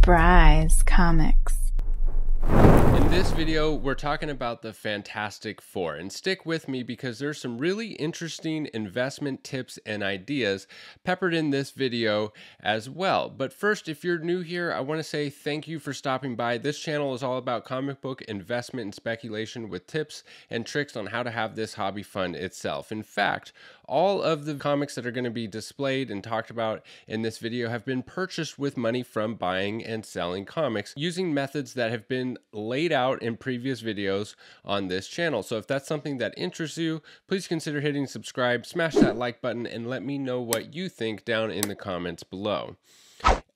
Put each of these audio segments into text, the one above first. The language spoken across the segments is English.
Price Comics. In this video, we're talking about the Fantastic Four, and stick with me because there's some really interesting investment tips and ideas peppered in this video as well. But first, if you're new here, I want to say thank you for stopping by. This channel is all about comic book investment and speculation with tips and tricks on how to have this hobby fund itself. In fact, all of the comics that are going to be displayed and talked about in this video have been purchased with money from buying and selling comics using methods that have been laid out in previous videos on this channel. So if that's something that interests you, please consider hitting subscribe, smash that like button, and let me know what you think down in the comments below.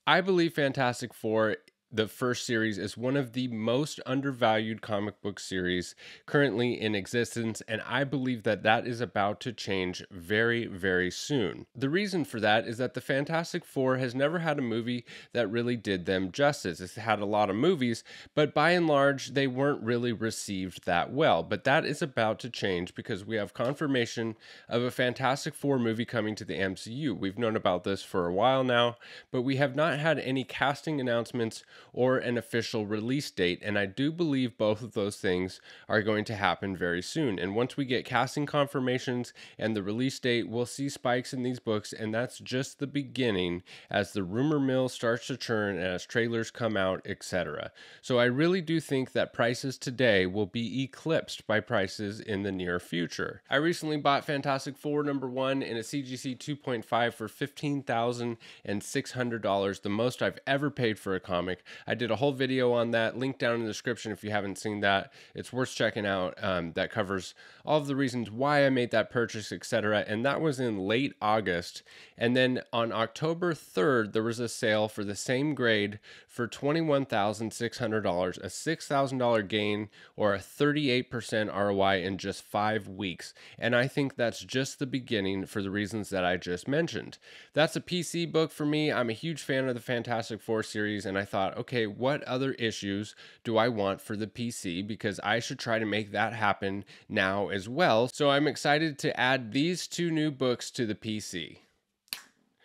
I believe Fantastic Four, the first series, is one of the most undervalued comic book series currently in existence, and I believe that that is about to change very, very soon. The reason for that is that the Fantastic Four has never had a movie that really did them justice. It's had a lot of movies, but by and large, they weren't really received that well. But that is about to change because we have confirmation of a Fantastic Four movie coming to the MCU. We've known about this for a while now, but we have not had any casting announcements or an official release date, and I do believe both of those things are going to happen very soon. And once we get casting confirmations and the release date, we'll see spikes in these books, and that's just the beginning as the rumor mill starts to churn and as trailers come out, etc. So I really do think that prices today will be eclipsed by prices in the near future. I recently bought Fantastic Four #1 in a CGC 2.5 for $15,600, the most I've ever paid for a comic. I did a whole video on that, link down in the description if you haven't seen that. It's worth checking out. That covers all of the reasons why I made that purchase, etc. And that was in late August. And then on October 3rd, there was a sale for the same grade for $21,600, a $6,000 gain, or a 38% ROI in just 5 weeks. And I think that's just the beginning for the reasons that I just mentioned. That's a PC book for me. I'm a huge fan of the Fantastic Four series, and I thought, okay, what other issues do I want for the PC? Because I should try to make that happen now as well. So I'm excited to add these two new books to the PC.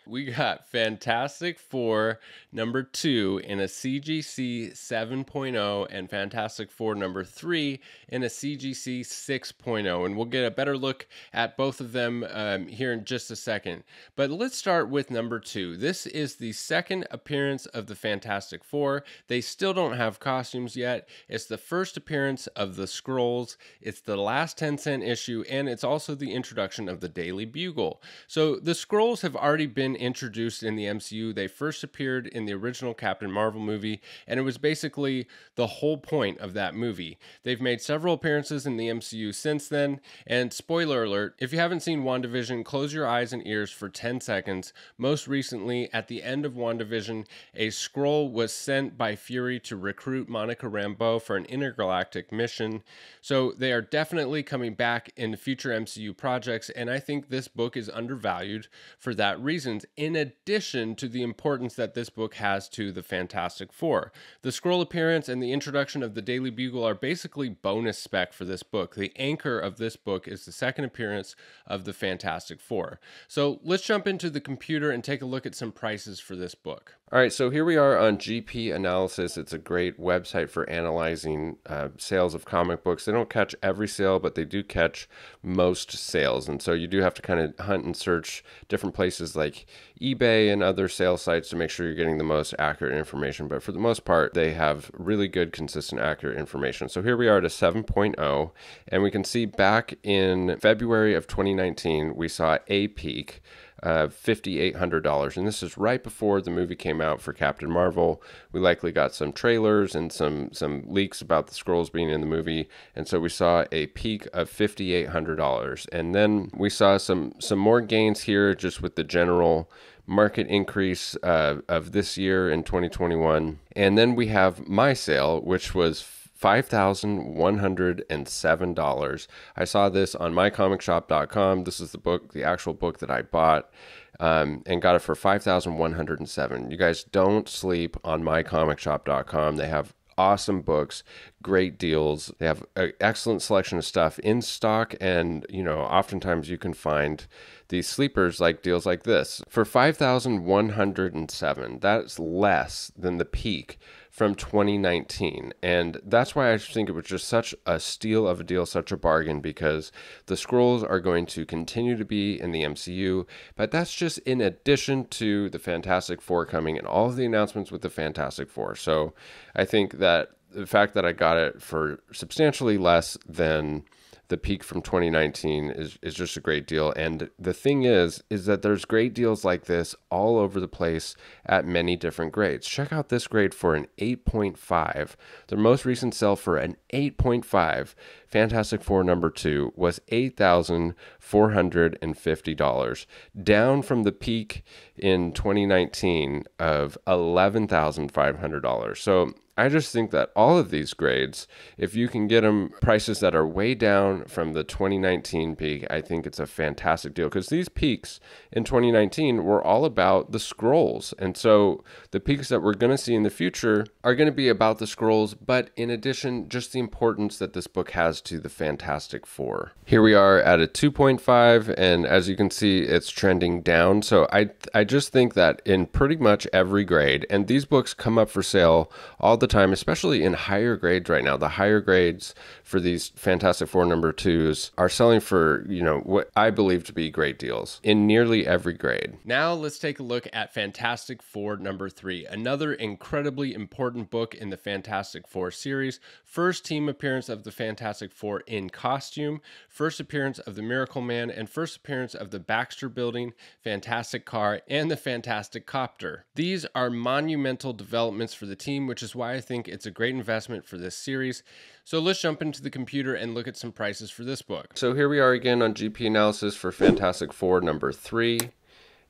We got Fantastic Four #2 in a CGC 7.0 and Fantastic Four #3 in a CGC 6.0. And we'll get a better look at both of them here in just a second. But let's start with #2. This is the second appearance of the Fantastic Four. They still don't have costumes yet. It's the first appearance of the Skrulls. It's the last 10-cent issue, and it's also the introduction of the Daily Bugle. So the Skrulls have already been introduced in the MCU. They first appeared in the original Captain Marvel movie, and it was basically the whole point of that movie. They've made several appearances in the MCU since then, and spoiler alert, if you haven't seen WandaVision, close your eyes and ears for 10 seconds. Most recently, at the end of WandaVision, a Skrull was sent by Fury to recruit Monica Rambeau for an intergalactic mission. So they are definitely coming back in future MCU projects, and I think this book is undervalued for that reason, in addition to the importance that this book has to the Fantastic Four. The Skrull appearance and the introduction of the Daily Bugle are basically bonus spec for this book. The anchor of this book is the second appearance of the Fantastic Four. So let's jump into the computer and take a look at some prices for this book. All right, so here we are on GP Analysis. It's a great website for analyzing sales of comic books. They don't catch every sale, but they do catch most sales. And so you do have to kind of hunt and search different places like eBay and other sales sites to make sure you're getting the most accurate information. But for the most part, they have really good, consistent, accurate information. So here we are at a 7.0, and we can see back in February of 2019, we saw a peak of $5,800, and this is right before the movie came out for Captain Marvel. We likely got some trailers and some leaks about the Skrulls being in the movie, and so we saw a peak of $5,800, and then we saw some more gains here just with the general market increase of this year in 2021. And then we have my sale, which was $5,107. I saw this on mycomicshop.com. This is the book, the actual book that I bought, and got it for $5,107. You guys don't sleep on mycomicshop.com. They have awesome books, great deals. They have an excellent selection of stuff in stock, and oftentimes you can find these sleepers like deals like this for $5,107. That's less than the peak from 2019. And that's why I think it was just such a steal of a deal, such a bargain, because the scrolls are going to continue to be in the MCU, but that's just in addition to the Fantastic Four coming and all of the announcements with the Fantastic Four. So I think that the fact that I got it for substantially less than the peak from 2019 is just a great deal. And the thing is that there's great deals like this all over the place at many different grades. Check out this grade for an 8.5. The most recent sale for an 8.5 Fantastic Four number 2 was $8,450, down from the peak in 2019 of $11,500. So I just think that all of these grades, if you can get them prices that are way down from the 2019 peak, I think it's a fantastic deal, because these peaks in 2019 were all about the scrolls. And so the peaks that we're going to see in the future are going to be about the scrolls, but in addition, just the importance that this book has to the Fantastic Four. Here we are at a 2.5, and as you can see, it's trending down. So I just think that in pretty much every grade, and these books come up for sale all the time, especially in higher grades right now. The higher grades for these Fantastic Four number 2s are selling for, what I believe to be great deals in nearly every grade. Now let's take a look at Fantastic Four number 3, another incredibly important book in the Fantastic Four series. First team appearance of the Fantastic Four in costume, first appearance of the Miracle Man, and first appearance of the Baxter Building, Fantastic Car, and the Fantastic Copter. These are monumental developments for the team, which is why I think it's a great investment for this series. So let's jump into the computer and look at some prices for this book. So here we are again on GP analysis for Fantastic Four number 3.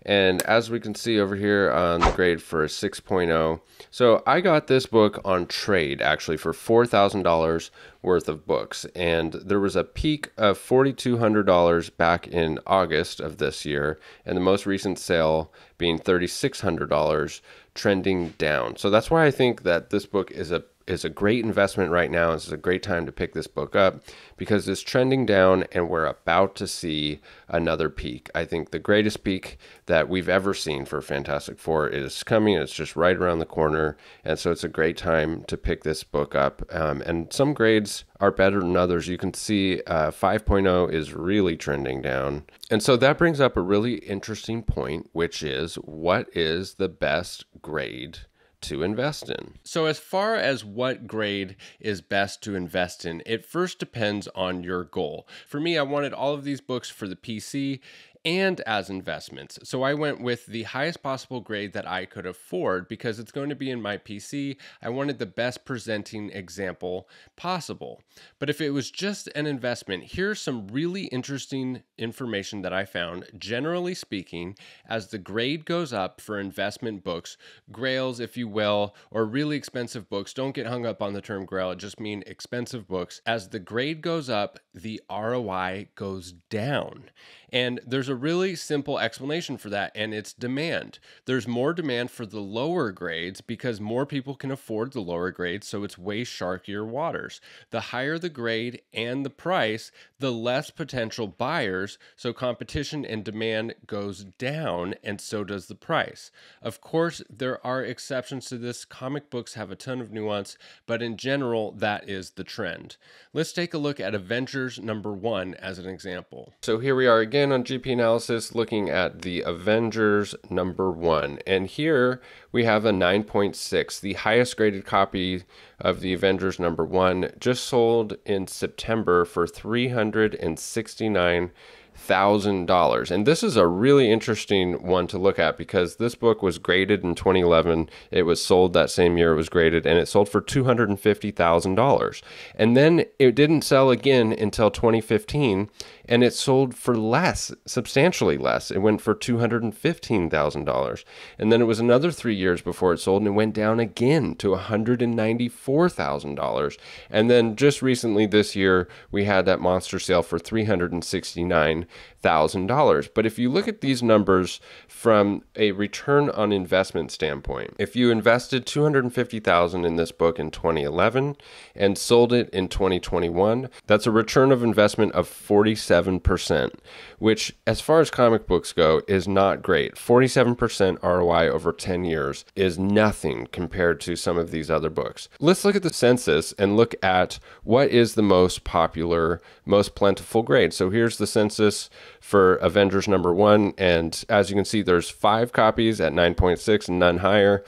And as we can see over here on the grade for a 6.0, so I got this book on trade actually for $4,000 worth of books. And there was a peak of $4,200 back in August of this year, and the most recent sale being $3,600, trending down. So that's why I think that this book is a great investment right now. This is a great time to pick this book up because it's trending down and we're about to see another peak. I think the greatest peak that we've ever seen for Fantastic Four is coming. It's just right around the corner. And so it's a great time to pick this book up. And some grades are better than others. You can see 5.0 is really trending down. And so that brings up a really interesting point, which is, what is the best grade to invest in? So as far as what grade is best to invest in, it first depends on your goal. For me, I wanted all of these books for the PC and as investments. So I went with the highest possible grade that I could afford because it's going to be in my PC. I wanted the best presenting example possible. But if it was just an investment, here's some really interesting information that I found. Generally speaking, as the grade goes up for investment books, grails, if you will, or really expensive books, don't get hung up on the term grail, it just means expensive books. As the grade goes up, the ROI goes down. And there's a really simple explanation for that, and it's demand. There's more demand for the lower grades because more people can afford the lower grades, so it's way sharkier waters. The higher the grade and the price, the less potential buyers, so competition and demand goes down, and so does the price. Of course, there are exceptions to this. Comic books have a ton of nuance, but in general, that is the trend. Let's take a look at Avengers number 1 as an example. So here we are again on GP analysis looking at the Avengers number 1, and here we have a 9.6, the highest graded copy of the Avengers number 1, just sold in September for $369,000. And this is a really interesting one to look at because this book was graded in 2011. It was sold that same year it was graded, and it sold for $250,000. And then it didn't sell again until 2015, and it sold for less, substantially less. It went for $215,000. And then it was another 3 years before it sold, and it went down again to $194,000. And then just recently this year, we had that monster sale for $369,000. $49,000. But if you look at these numbers from a return on investment standpoint, if you invested $250,000 in this book in 2011 and sold it in 2021, that's a return of investment of 47%, which as far as comic books go is not great. 47% ROI over 10 years is nothing compared to some of these other books. Let's look at the census and look at what is the most popular, most plentiful grade. So here's the census for Avengers #1, and as you can see, there's 5 copies at 9.6 and none higher,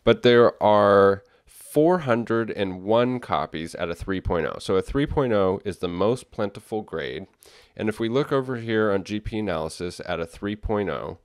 but there are 401 copies at a 3.0. So a 3.0 is the most plentiful grade. And if we look over here on GP analysis at a 3.0,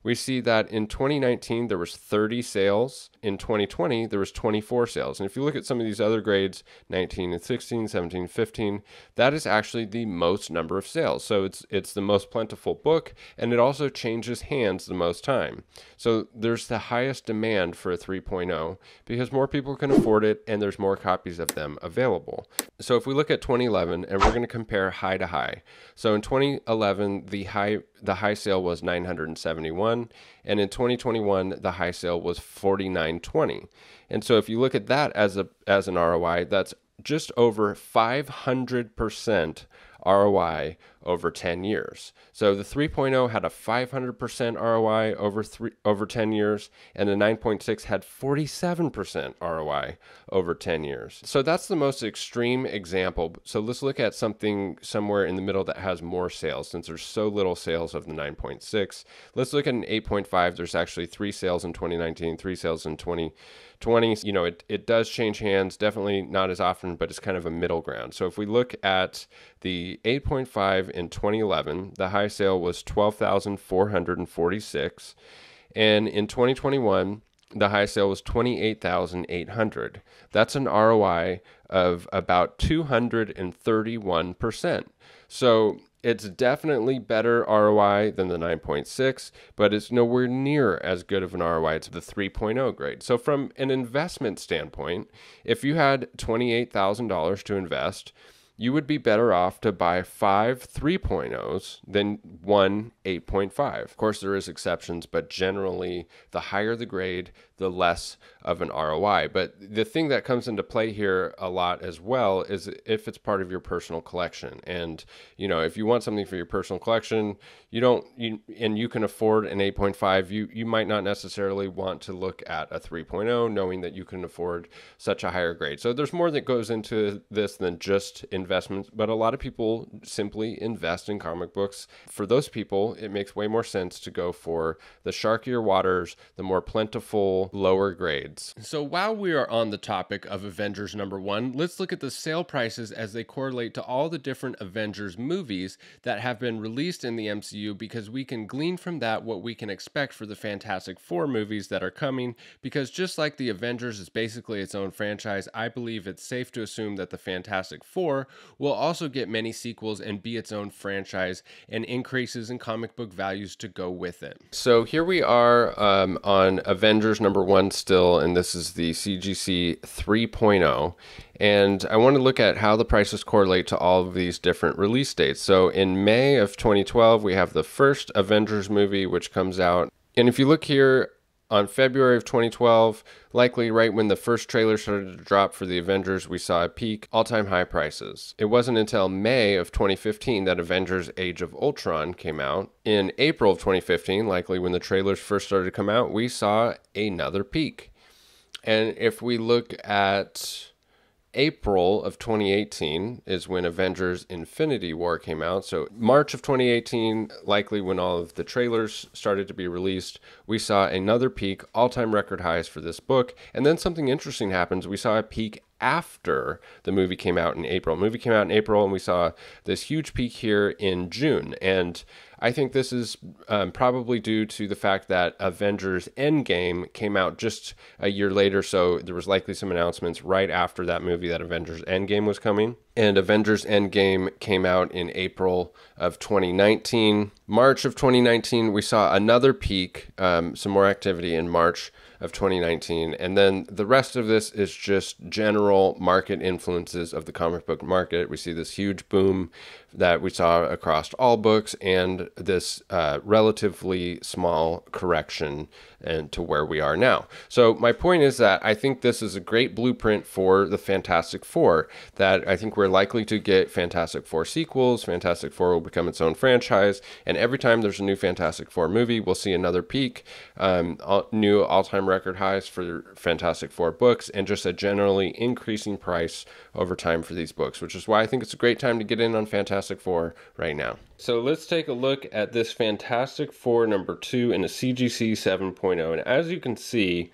we see that in 2019, there was 30 sales. In 2020, there was 24 sales. And if you look at some of these other grades, 19 and 16, 17, 15, that is actually the most number of sales. So it's the most plentiful book, and it also changes hands the most time. So there's the highest demand for a 3.0 because more people can afford it, and there's more copies of them available. So if we look at 2011, and we're going to compare high to high. So in 2011, the high sale was 971. And in 2021, the high sale was 49.20. And so if you look at that as an ROI, that's just over 500% ROI over 10 years. So the 3.0 had a 500% ROI over 10 years, and the 9.6 had 47% ROI over 10 years. So that's the most extreme example. So let's look at something somewhere in the middle that has more sales, since there's so little sales of the 9.6. Let's look at an 8.5. There's actually 3 sales in 2019, 3 sales in 2020. You know, it does change hands, definitely not as often, but it's kind of a middle ground. So if we look at the 8.5 in 2011, the high sale was 12,446, and in 2021, the high sale was 28,800. That's an ROI of about 231%. So it's definitely better ROI than the 9.6, but it's nowhere near as good of an ROI to the 3.0 grade. So from an investment standpoint, if you had $28,000 to invest, you would be better off to buy 5 3.0s than 1 8.5. Of course, there is exceptions, but generally, the higher the grade, the less of an ROI. But the thing that comes into play here a lot as well is if it's part of your personal collection. And, you know, if you want something for your personal collection, and you can afford an 8.5, you might not necessarily want to look at a 3.0, knowing that you can afford such a higher grade. So there's more that goes into this than just investments, but a lot of people simply invest in comic books. For those people, it makes way more sense to go for the sharkier waters, the more plentiful, lower grades. So while we are on the topic of Avengers #1, let's look at the sale prices as they correlate to all the different Avengers movies that have been released in the MCU, because we can glean from that what we can expect for the Fantastic Four movies that are coming, because just like the Avengers is basically its own franchise, I believe it's safe to assume that the Fantastic Four will also get many sequels and be its own franchise, and increases in comic book values to go with it. So here we are on Avengers #1 still, and this is the CGC 3.0. And I want to look at how the prices correlate to all of these different release dates. So in May of 2012, we have the first Avengers movie, which comes out. And if you look here, on February of 2012, likely right when the first trailer started to drop for the Avengers, we saw a peak, all-time high prices. It wasn't until May of 2015 that Avengers Age of Ultron came out. In April of 2015, likely when the trailers first started to come out, we saw another peak. And if we look at April of 2018 is when Avengers Infinity War came out. So March of 2018, likely when all of the trailers started to be released, we saw another peak, all-time record highs for this book. And then something interesting happens. We saw a peak after the movie came out in April. The movie came out in April, and we saw this huge peak here in June. And I think this is probably due to the fact that Avengers Endgame came out just a year later, so there was likely some announcements right after that movie that Avengers Endgame was coming. And Avengers Endgame came out in April of 2019. March of 2019, we saw another peak, some more activity in March of 2019. And then the rest of this is just general market influences of the comic book market. We see this huge boom that we saw across all books and this relatively small correction and to where we are now. So my point is that I think this is a great blueprint for the Fantastic Four, that I think we're likely to get Fantastic Four sequels. Fantastic Four will become its own franchise, and every time there's a new Fantastic Four movie, we'll see another peak, new all-time record highs for Fantastic Four books, and just a generally increasing price over time for these books, which is why I think it's a great time to get in on Fantastic Four right now. So let's take a look at this Fantastic Four #2 in a CGC 7.0. And as you can see,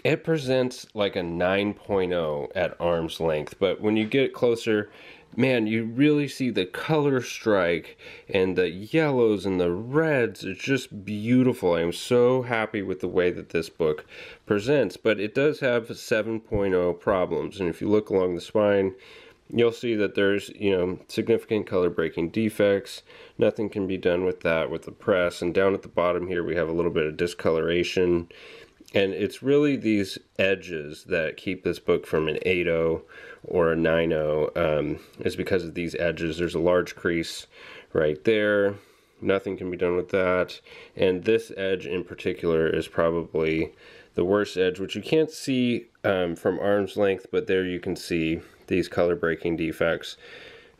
it presents like a 9.0 at arm's length. But when you get closer, man, you really see the color strike and the yellows and the reds. It's just beautiful. I am so happy with the way that this book presents. But it does have 7.0 problems. And if you look along the spine, you'll see that there's, significant color breaking defects. Nothing can be done with that with the press. And down at the bottom here, we have a little bit of discoloration. And it's really these edges that keep this book from an 8.0 or a 9.0. Is because of these edges. There's a large crease right there. Nothing can be done with that. And this edge in particular is probably the worst edge, which you can't see from arm's length, but there you can see these color breaking defects.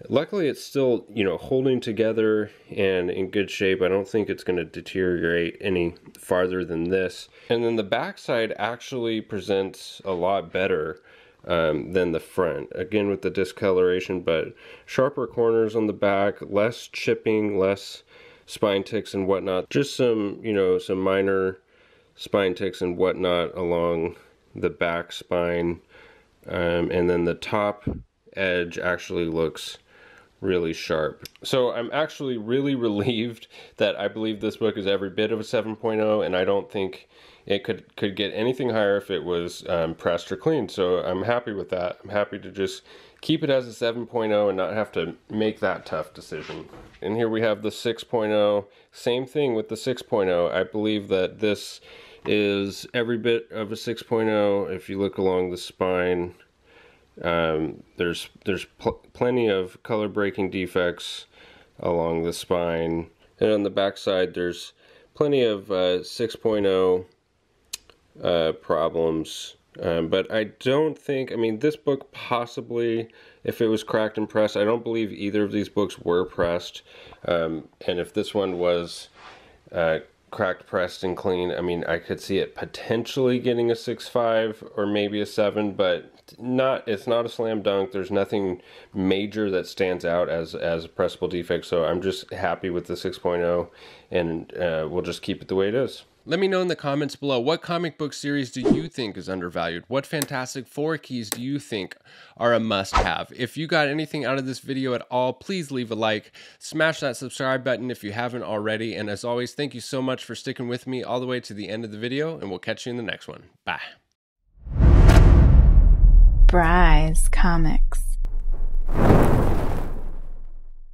Luckily, it's still, holding together and in good shape. I don't think it's going to deteriorate any farther than this. And then the backside actually presents a lot better than the front. Again, with the discoloration, but sharper corners on the back, less chipping, less spine ticks and whatnot. Just some, some minor spine ticks and whatnot along the back spine. And then the top edge actually looks really sharp. So I'm actually really relieved that I believe this book is every bit of a 7.0, and I don't think it could get anything higher if it was pressed or cleaned. So I'm happy with that. I'm happy to just keep it as a 7.0 and not have to make that tough decision. And here we have the 6.0. Same thing with the 6.0. I believe that this is every bit of a 6.0. If you look along the spine, there's plenty of color breaking defects along the spine, and on the back side there's plenty of 6.0 problems, but I don't think, this book possibly, if it was cracked and pressed, I don't believe either of these books were pressed, and if this one was cracked, pressed, and clean, I could see it potentially getting a 6.5 or maybe a 7, but it's not a slam dunk. There's nothing major that stands out as a pressable defect, so I'm just happy with the 6.0, and we'll just keep it the way it is. Let me know in the comments below, what comic book series do you think is undervalued? What Fantastic Four keys do you think are a must-have? If you got anything out of this video at all, please leave a like. Smash that subscribe button if you haven't already. And as always, thank you so much for sticking with me all the way to the end of the video, and we'll catch you in the next one. Bye. Price Comics.